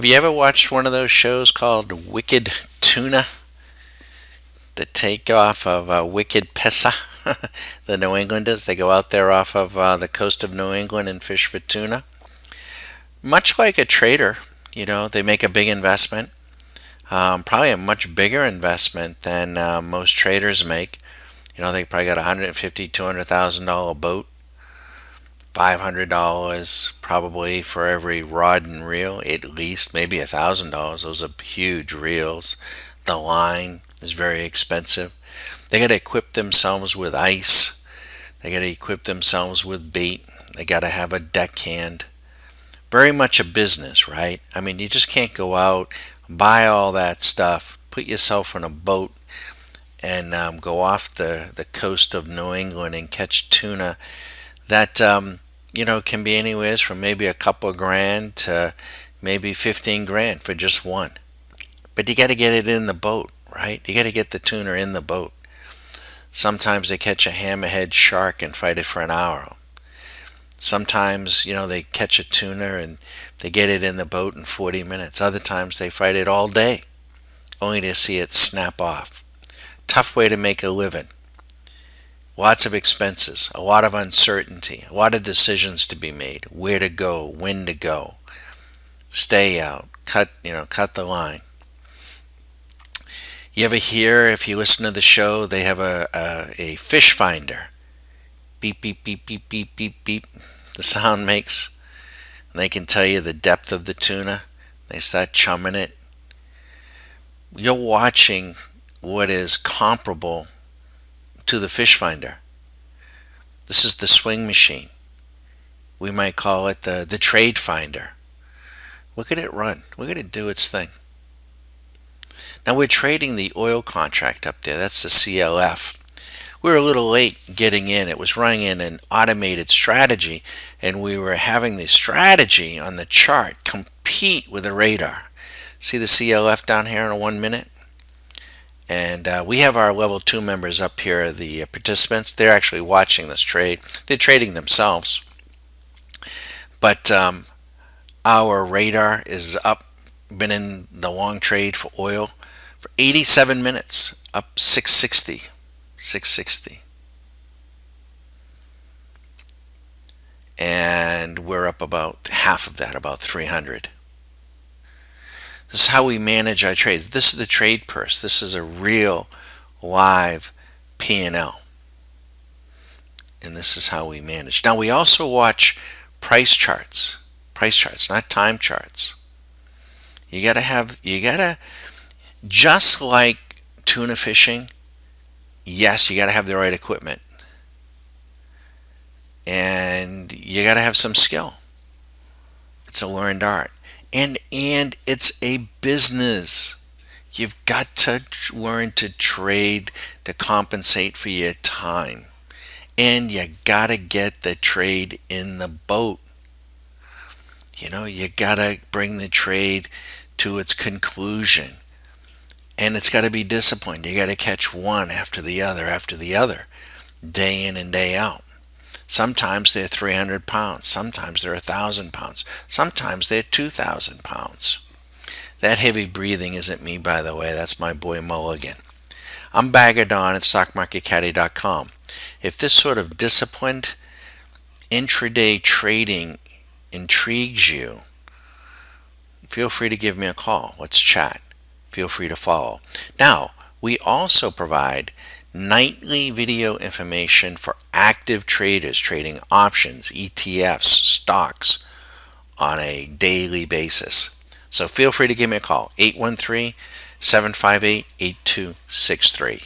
Have you ever watched one of those shows called Wicked Tuna? The takeoff of Wicked Pesa? The New Englanders, they go out there off of the coast of New England and fish for tuna. Much like a trader, they make a big investment, probably a much bigger investment than most traders make. They probably got a $150,000, $200,000 boat, $500 probably for every rod and reel, at least maybe $1,000. Those are huge reels. The line is very expensive. They got to equip themselves with ice. They got to equip themselves with bait. They got to have a deckhand. Very much a business, right? I mean, you just can't go out, buy all that stuff, put yourself in a boat, and go off the coast of New England and catch tuna that can be anywhere from maybe a couple of grand to maybe 15 grand for just one. But you got to get it in the boat, right? You got to get the tuna in the boat. Sometimes they catch a hammerhead shark and fight it for an hour. Sometimes, they catch a tuna and they get it in the boat in 40 minutes. Other times they fight it all day, only to see it snap off. Tough way to make a living. Lots of expenses, a lot of uncertainty, a lot of decisions to be made. Where to go, when to go, stay out, cut the line. You ever hear, if you listen to the show, they have a fish finder. Beep, beep, beep, beep, beep, beep, beep. The sound makes. And they can tell you the depth of the tuna. They start chumming it. You're watching what is comparable to the fish finder. This is the swing machine. We might call it the trade finder. Look at it run. Look at it do its thing. Now we're trading the oil contract up there. That's the CLF. We were a little late getting in. It was running in an automated strategy, and we were having the strategy on the chart compete with the radar. See the CLF down here in a 1 minute? And we have our level 2 members up here, the participants. They're actually watching this trade. They're trading themselves. But our radar is up, been in the long trade for oil for 87 minutes, up 660. 660. And we're up about half of that, about 300. This is how we manage our trades. This is the trade purse. This is a real live P&L. And this is how we manage. Now we also watch price charts. Price charts, not time charts. You gotta, just like tuna fishing, yes, you got to have the right equipment. And you got to have some skill. It's a learned art. And it's a business. You've got to learn to trade to compensate for your time. And you got to get the trade in the boat. You got to bring the trade to its conclusion. And it's got to be disciplined. You got to catch one after the other, day in and day out. Sometimes they're 300 pounds. Sometimes they're 1,000 pounds. Sometimes they're 2,000 pounds. That heavy breathing isn't me, by the way. That's my boy Mulligan. I'm Bagger Don at StockMarketCaddy.com. If this sort of disciplined intraday trading intrigues you, feel free to give me a call. Let's chat. Feel free to follow. Now, we also provide nightly video information for active traders trading options, ETFs, stocks on a daily basis. So feel free to give me a call, 813-758-8263.